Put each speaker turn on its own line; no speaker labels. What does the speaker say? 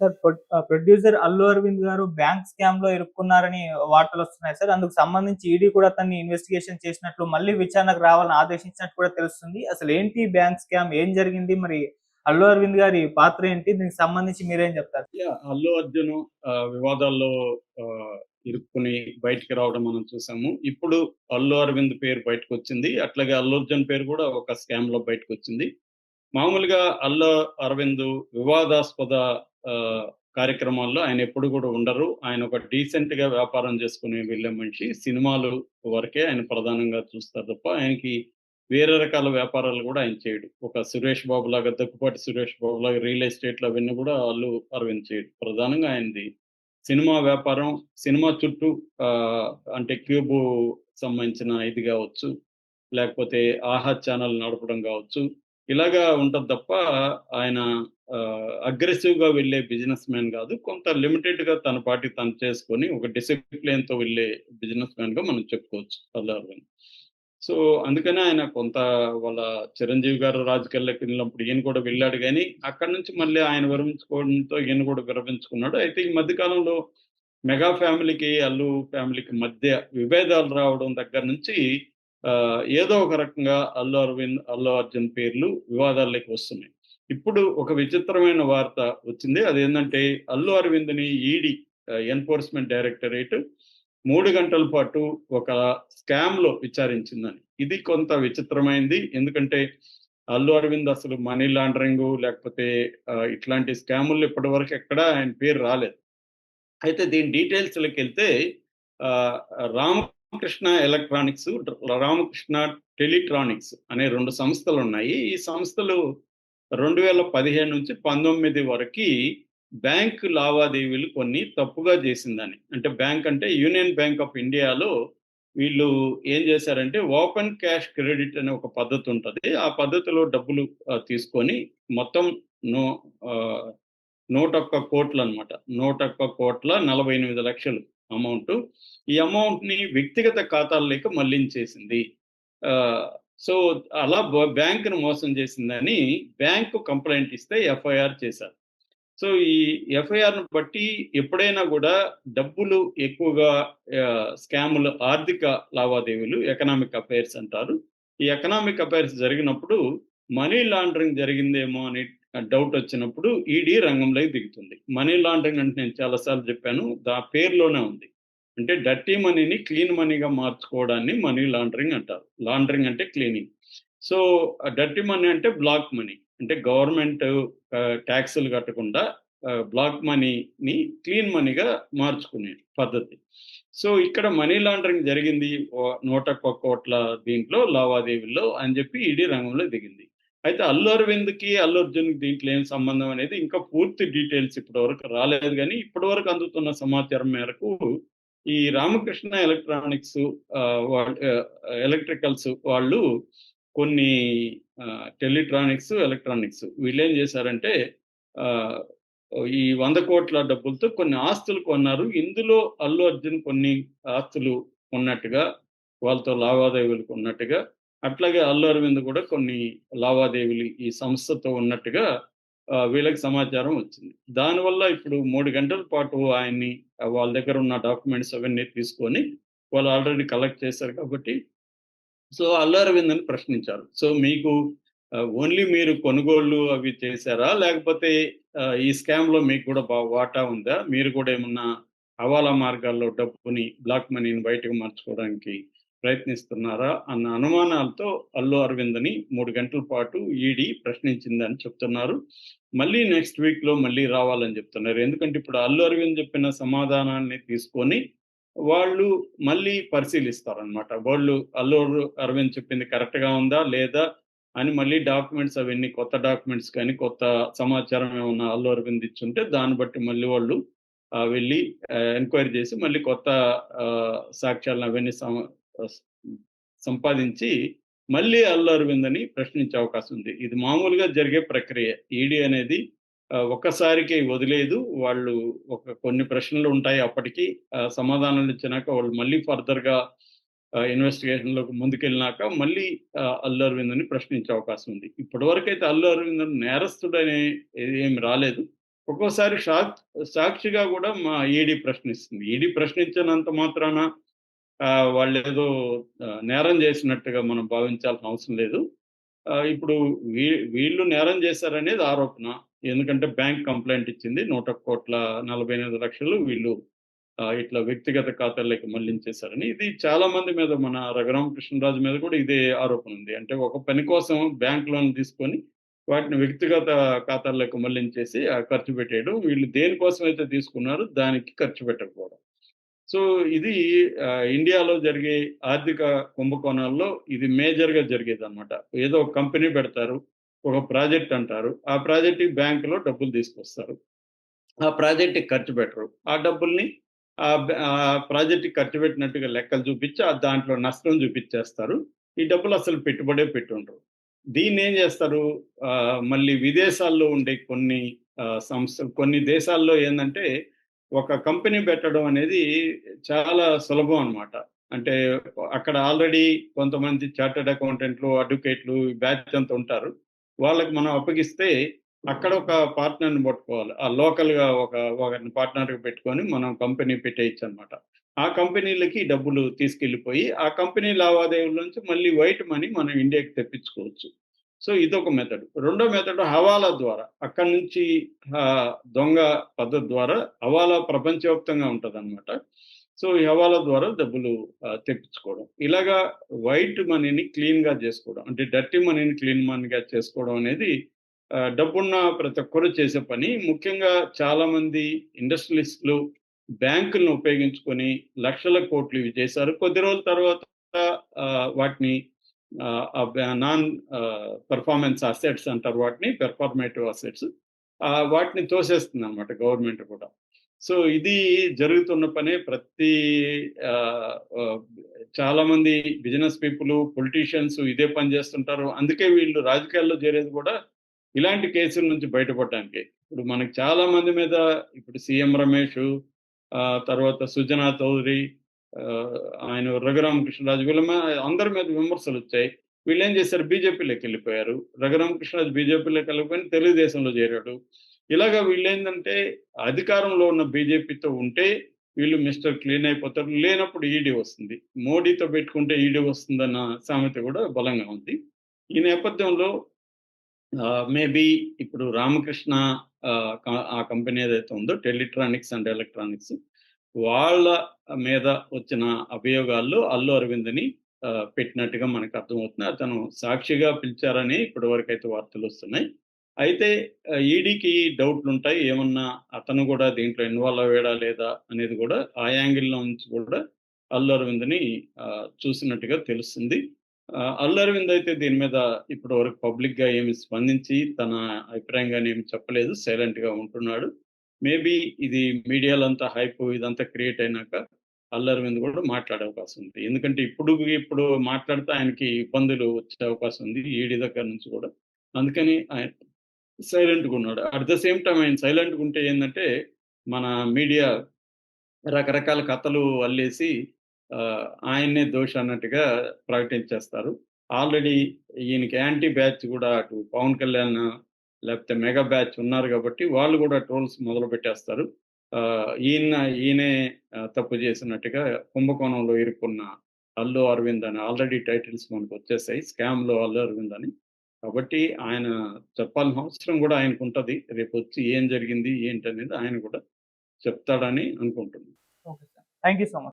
Sir producer 'Allu Arvind' గారు bank స్కామ్‌లో ఇరుక్కున్నారని వార్తలొస్తున్నాయి sir. అందుకు సంబంధించి ఈడీ కూడా అతన్ని ఇన్వెస్టిగేషన్ చేసినట్లు, మళ్ళీ విచారణకు రావాలని ఆదేశించినట్టు కూడా తెలుస్తుంది. అసలేంటి బ్యాంక్ స్కామ్? ఏం జరిగింది? మరి 'అల్లు అరవింద్' గారి పాత్ర ఏంటి? దీనికి సంబంధించి మీరేం చెప్తారు?
అల్లు అర్జున్ వివాదాల్లో ఆహ్, ఇరుక్కుని బయటికి రావడం మనం చూసాము. ఇప్పుడు అల్లు అరవింద్ పేరు బయటకొచ్చింది. అట్లాగే అల్లు అర్జున్ పేరు కూడా ఒక స్కామ్‌లో బయటకొచ్చింది. మామూలుగా అల్లు అరవింద్ వివాదాస్పద ఆహ్, కార్యక్రమాల్లో ఆయన ఎప్పుడు కూడా ఉండరు. ఆయన ఒక డీసెంట్‌గా వ్యాపారం చేసుకొని వెళ్ళే మనిషి. సినిమాలు వరకే ఆయన ప్రధానంగా చూస్తారు తప్ప, ఆయనకి వేరే రకాల వ్యాపారాలు గూడా ఆయన చేయడు. ఒక సురేష్ బాబులాగా, దగ్గుపాటి సురేష్ బాబులాగా రియల్ ఎస్టేట్‌లు అవన్నీ గూడా అల్లు అరవింద్ చేయడు. ప్రధానంగా ఆయనది సినిమా వ్యాపారం. సినిమా చుట్టూ ఆహ్, అంటే క్యూబు సంబంధించిన ఇది గావచ్చు, లేకపోతే 'ఆహా' ఛానెల్ నడపడం గావచ్చు. ఇలాగా ఉంటది తప్ప ఆయన అగ్రెసివ్‌గా వెళ్ళే బిజినెస్ మ్యాన్ గాదు. కొంత లిమిటెడ్‌గా తన పాటికి తను చేసుకొని ఒక డిసిప్లిన్‌తో వెళ్ళే బిజినెస్ మ్యాన్‌గా మనం చెప్పుకోవచ్చు అల్లు అరవింద్. సో, అందుకనే ఆయన కొంత వాళ్ళ చిరంజీవి గారు రాజకీయాల్లోకెళ్ళినప్పుడు ఈయన కూడా వెళ్ళాడు గానీ, అక్కడి నుంచి మళ్ళీ ఆయన విరమించుకోవడంతో ఈయన కూడా విరమించుకున్నాడు. అయితే ఈ మధ్య కాలంలో మెగా ఫ్యామిలీకి, అల్లు ఫ్యామిలీకి మధ్య విభేదాలు రావడం దగ్గర నుంచి ఏదో ఒక రకంగా అల్లు అరవింద్, అల్లు అర్జున్ పేర్లు వివాదాల్లోకి వస్తున్నాయి. ఇప్పుడు ఒక విచిత్రమైన వార్త వచ్చింది. అదేందంటే అల్లు అరవింద్‌ని ఈడీ ఎన్ఫోర్స్‌మెంట్ డైరెక్టరేట్ 3 గంటల పాటు ఒక స్కామ్‌లో విచారించిందని. ఇది కొంత విచిత్రమైంది. ఎందుకంటే అల్లు అరవింద్ అసలు మనీ లాండరింగు లేకపోతే ఇట్లాంటి స్కాముల్లో ఇప్పటివరకు ఎక్కడా ఆయన పేరు రాలేదు. అయితే దీని డీటెయిల్స్‌లోకెళ్తే ఆహ్, రామకృష్ణ ఎలక్ట్రానిక్స్, రామకృష్ణ టెలిట్రానిక్స్ అనే 2 సంస్థలున్నాయి. ఈ సంస్థలు 2015 నుంచి 19 వరకి బ్యాంక్ లావాదేవీలు కొన్ని తప్పుగా చేసిందని. అంటే బ్యాంక్ అంటే యూనియన్ బ్యాంక్ ఆఫ్ ఇండియాలో వీళ్ళు ఏం చేశారంటే ఓపెన్ క్యాష్ క్రెడిట్ అనే ఒక పద్ధతుంటది. ఆ పద్ధతిలో డబ్బులు తీసుకొని మొత్తం నో ఆహ్ 101,00,00,000 101,48,00,000 అమౌంటు. ఈ అమౌంట్‌ని వ్యక్తిగత ఖాతాల్లోకి మళ్లించేసింది. ఆహ్, సో, అలా బ్యాంక్‌ని మోసం చేసిందని బ్యాంక్ కంప్లెయింట్ ఇస్తే ఎఫ్ఐఆర్ చేశారు. సో, ఈ ఎఫ్ఐఆర్‌ని బట్టి ఎప్పుడైనా గూడా డబ్బులు ఎక్కువగా స్కాములు, ఆర్థిక లావాదేవీలు, ఎకనామిక్ అఫైర్స్ అంటారు. ఈ ఎకనామిక్ అఫైర్స్ జరిగినప్పుడు మనీ లాండరింగ్ జరిగిందేమో అని డౌటొచ్చినప్పుడు ఈడీ రంగంలోకి దిగుతుంది. మనీ లాండరింగ్ అంటే నేను చాలా సార్లు చెప్పాను. పేరులోనే ఉంది. అంటే డర్టీ మనీని క్లీన్ మనీగా మార్చుకోవడాన్ని మనీ లాండరింగ్ అంటారు. లాండరింగ్ అంటే క్లీనింగ్. సో, డర్టీ మనీ అంటే బ్లాక్ మనీ. అంటే గవర్నమెంట్ టాక్సులు కట్టకుండా బ్లాక్ మనీని క్లీన్ మనీగా మార్చుకునే పద్ధతి. సో, ఇక్కడ మనీ లాండరింగ్ జరిగింది 101,00,00,000 దీంట్లో లావాదేవీల్లో అని చెప్పి ఈడీ రంగంలో దిగింది. అయితే అల్లు అరవింద్‌కి, అల్లు అర్జున్‌కి దీంట్లో ఏం సంబంధం అనేది ఇంకా పూర్తి డీటెయిల్స్ ఇప్పటి వరకు రాలేదు గానీ, ఇప్పటి వరకు అందుతున్న సమాచారం మేరకు ఈ రామకృష్ణ ఎలక్ట్రానిక్స్ ఎలక్ట్రికల్స్ వాళ్ళు కొన్ని ఎలక్ట్రానిక్స్ వీళ్ళేం చేశారంటే ఆహ్, ఈ 100,00,00,000 డబ్బులతో కొన్ని ఆస్తులు కొన్నారు. ఇందులో అల్లు అర్జున్ కొన్ని ఆస్తులు ఉన్నట్టుగా, వాళ్ళతో లావాదేవీలు ఉన్నట్టుగా, అట్లాగే అల్లు అరవింద్ కూడా కొన్ని లావాదేవీలు ఈ సంస్థతో ఉన్నట్టుగా వీళ్ళకి సమాచారం వచ్చింది. దానివల్ల ఇప్పుడు 3 గంటల పాటు ఆయన్ని వాళ్ళ దగ్గర ఉన్న డాక్యుమెంట్స్ అవన్నీ తీసుకొని వాళ్ళు ఆల్రెడీ కలెక్ట్ చేశారు కాబట్టి, సో, అల్లు అరవింద్‌ని ప్రశ్నించారు. సో, మీకు ఓన్లీ మీరు కొనుగోళ్ళు అవి చేశారా? లేకపోతే ఈ స్కామ్‌లో మీకు కూడా వాటా ఉందా? మీరు కూడా ఏమన్నా హవాలా మార్గాల్లో డబ్బుని, బ్లాక్ మనీని బయటకు మార్చుకోవడానికి ప్రయత్నిస్తున్నారా? అన్న అనుమానాలతో అల్లు అరవింద్‌ని 3 గంటల పాటు ఈడీ ప్రశ్నించిందని చెప్తున్నారు. మళ్ళీ నెక్స్ట్ వీక్‌లో మళ్ళీ రావాలని చెప్తున్నారు. ఎందుకంటే ఇప్పుడు అల్లు అరవింద్ చెప్పిన సమాధానాన్ని తీసుకొని వాళ్ళు మళ్ళీ పరిశీలిస్తారనమాట. వాళ్ళు అల్లు అరవింద్ చెప్పింది కరెక్ట్‌గా ఉందా? లేదా? అని మళ్ళీ డాక్యుమెంట్స్ అవన్నీ కొత్త డాక్యుమెంట్స్ కానీ, కొత్త సమాచారం ఏమన్నా అల్లు అరవింద్ ఇచ్చుంటే దాన్ని బట్టి మళ్ళీ వాళ్ళు వెళ్లి ఎంక్వైరీ చేసి మళ్ళీ కొత్త సాక్ష్యాలను అవన్నీ స్ సంపాదించి మళ్ళీ అల్లు అరవింద్‌ని ప్రశ్నించే అవకాశం ఉంది. ఇది మామూలుగా జరిగే ప్రక్రియ. ఈడీ అనేది ఒక్కసారికి వదిలేయదు. వాళ్ళు కొన్ని ప్రశ్నలు ఉంటాయి అప్పటికి. సమాధానాలు ఇచ్చినాక వాళ్ళు మళ్ళీ ఫర్దర్‌గా ఇన్వెస్టిగేషన్‌లోకి ముందుకెళ్ళినాక మళ్ళీ అల్లు అరవింద్‌ని ప్రశ్నించే అవకాశం ఉంది. ఇప్పటివరకైతే అల్లు అరవింద్ నేరస్తుడని ఏమి రాలేదు. ఒక్కోసారి సాక్షిగా కూడా మా ఈడీ ప్రశ్నిస్తుంది. ఈడీ ప్రశ్నించినంత మాత్రాన వాళ్ళేదో నేరం చేసినట్టుగా మనం భావించాల్సిన అవసరం లేదు. ఇప్పుడు వీళ్ళు నేరం చేశారనేది ఆరోపణ. ఎందుకంటే బ్యాంక్ కంప్లెయింట్ ఇచ్చింది. 1,40,48,00,000 వీళ్ళు ఇట్లా వ్యక్తిగత ఖాతాల్లోకి మళ్లించేశారని. ఇది చాలా మంది మీద మన రఘురామకృష్ణరాజు మీద కూడా ఇదే ఆరోపణ ఉంది. అంటే ఒక పని కోసం బ్యాంక్ లోన్ తీసుకొని వాటిని వ్యక్తిగత ఖాతాల్లోకి మళ్లించేసి ఖర్చు పెట్టేయడం. వీళ్ళు దేనికోసం అయితే తీసుకున్నారో దానికి ఖర్చు పెట్టకపోవడం. సో ఇది ఇండియాలో జరిగే ఆర్థిక కుంభకోణాల్లో ఇది మేజర్‌గా జరిగేదనమాట. ఏదో ఒక కంపెనీ పెడతారు. ఒక ప్రాజెక్ట్ అంటారు. ఆ ప్రాజెక్ట్‌కి బ్యాంక్‌లో డబ్బులు తీసుకొస్తారు. ఆ ప్రాజెక్ట్‌కి ఖర్చు పెట్టరు. ఆ డబ్బుల్ని ఆ ప్రాజెక్ట్‌కి ఖర్చు పెట్టినట్టుగా లెక్కలు చూపించి దాంట్లో నష్టం చూపించేస్తారు. ఈ డబ్బులు అసలు పెట్టుబడే పెట్టుండరు. దీన్నేం చేస్తారు, మళ్ళీ విదేశాల్లో ఉండే కొన్ని సంస్థలు కొన్ని దేశాల్లో ఏందంటే ఒక కంపెనీ పెట్టడం అనేది చాలా సులభం అన్నమాట. అంటే అక్కడ ఆల్రెడీ కొంతమంది చార్టర్డ్ అకౌంటెంట్లు, అడ్వకేట్‌లు బ్యాచ్ అంతా ఉంటారు. వాళ్ళకి మనం అప్పగిస్తే అక్కడ ఒక పార్ట్నర్‌ని పట్టుకోవాలి. లోకల్‌గా ఒకరిని పార్ట్నర్‌గా పెట్టుకొని మనం కంపెనీ పెట్టేయొచ్చనమాట. ఆ కంపెనీలకి డబ్బులు తీసుకెళ్ళిపోయి, ఆ కంపెనీ లావాదేవీల నుంచి మళ్ళీ వైట్ మనీ మనం ఇండియాకి తెప్పించుకోవచ్చు. సో, ఇదొక మెథడ్. రెండో మెథడ్ హవాలా ద్వారా. అక్కడి నుంచి దొంగ పద్ధతి ద్వారా హవాలా ప్రపంచవ్యాప్తంగా ఉంటదనమాట. సో, ఈ హవాలా ద్వారా డబ్బులు తెప్పించుకోవడం. ఇలాగా వైట్ మనీని క్లీన్‌గా చేసుకోవడం. అంటే డర్టీ మనీని క్లీన్ మనీగా చేసుకోవడం అనేది డబ్బున్న ప్రతి ఒక్కరు చేసే పని. ముఖ్యంగా చాలామంది ఇండస్ట్రియలిస్టులు బ్యాంకులను ఉపయోగించుకొని లక్షల కోట్లు ఇవి చేశారు. కొద్ది రోజుల తర్వాత వాటిని నాన్ పెర్ఫార్మెన్స్ అసెట్స్ అంటారు వాటిని. పెర్ఫార్మేటివ్ అసెట్స్. వాటిని తోసేస్తుందనమాట గవర్నమెంట్ కూడా. సో, ఇది జరుగుతున్న పనే. ఆహ్, ఆహ్, చాలామంది బిజినెస్ పీపుల్, పొలిటీషియన్స్ ఇదే పని చేస్తుంటారు. అందుకే వీళ్ళు రాజకీయాల్లో చేరేది కూడా ఇలాంటి కేసుల నుంచి బయటపడడానికే. ఇప్పుడు మనకి చాలా మంది మీద ఇప్పుడు సీఎం రమేషు, తర్వాత సుజనా చౌదరి, ఆహ్, ఆయన రఘురామకృష్ణరాజు వీళ్ళ అందరి మీద విమర్శలొచ్చాయి. వీళ్ళేం చేశారు, బీజేపీలోకెళ్ళిపోయారు. రఘురామకృష్ణరాజు బీజేపీలోకెళ్ళిపోయి తెలుగుదేశంలో చేరాడు. ఇలాగ వీళ్ళేందంటే అధికారంలో ఉన్న బీజేపీతో ఉంటే వీళ్ళు మిస్టర్ క్లీన్ అయిపోతారు. లేనప్పుడు ఈడీ వస్తుంది. మోడీతో పెట్టుకుంటే ఈడీ వస్తుందన్న సామెత కూడా బలంగా ఉంది. ఈ నేపథ్యంలో మేబీ ఇప్పుడు రామకృష్ణ ఆ కంపెనీ ఏదైతే ఉందో టెలిట్రానిక్స్ అండ్ ఎలక్ట్రానిక్స్ వాళ్ళ మీద వచ్చిన అభియోగాల్లో అల్లు అరవింద్‌ని పెట్టినట్టుగా మనకు అర్థమవుతుంది. అతను సాక్షిగా పిలిచారని ఇప్పటివరకైతే వార్తలొస్తున్నాయి. అయితే ఈడీకి డౌట్‌లుంటాయి. ఏమన్నా అతను గూడా దీంట్లో ఇన్వాల్వ్ అయ్యాడా లేదా అనేది గూడా ఆ యాంగిల్‌లో నుంచి కూడా అల్లు అరవింద్‌ని చూసినట్టుగా తెలుస్తుంది. అల్లు అరవింద్ అయితే దీని మీద ఇప్పటి వరకు పబ్లిక్‌గా ఏమి స్పందించి తన అభిప్రాయం గాని ఏమి చెప్పలేదు. సైలెంట్‌గా ఉంటున్నాడు. మేబీ ఇది మీడియాలో అంతా హైప్ ఇదంతా క్రియేట్ అయినాక అల్లు అరవింద్ కూడా మాట్లాడే అవకాశం ఉంది. ఎందుకంటే ఇప్పుడు మాట్లాడితే ఆయనకి ఇబ్బందులు వచ్చే అవకాశం ఉంది. ఈడీ దగ్గర నుంచి కూడా. అందుకని ఆయన సైలెంట్‌గా ఉన్నాడు. అట్ ద సేమ్ టైమ్ ఆయన సైలెంట్‌గా ఉంటే ఏందంటే మన మీడియా రకరకాల కథలు అల్లేసి ఆయన్నే దోషి అన్నట్టుగా ప్రకటించేస్తారు. ఆల్రెడీ ఈయనకి యాంటీ బ్యాచ్ గూడా అటు పవన్ కళ్యాణ్ లేకపోతే మెగా బ్యాచ్ ఉన్నారు గాబట్టి వాళ్ళు గూడా ట్రోల్స్ మొదలుపెట్టేస్తారు. ఈయనే తప్పు చేసినట్టుగా కుంభకోణంలో ఇరుక్కున్న అల్లు అరవింద్ అని ఆల్రెడీ టైటిల్స్ మనకొచ్చేసాయి. స్కామ్‌లో అల్లు అరవింద్ అని. కాబట్టి ఆయన చెప్పాల్సిన అవసరం గూడా ఆయనకుంటది. రేపొచ్చి ఏం జరిగింది ఏంటనేది ఆయన గూడా చెప్తాడని అనుకుంటున్నాను.
Okay sir. Thank you so much.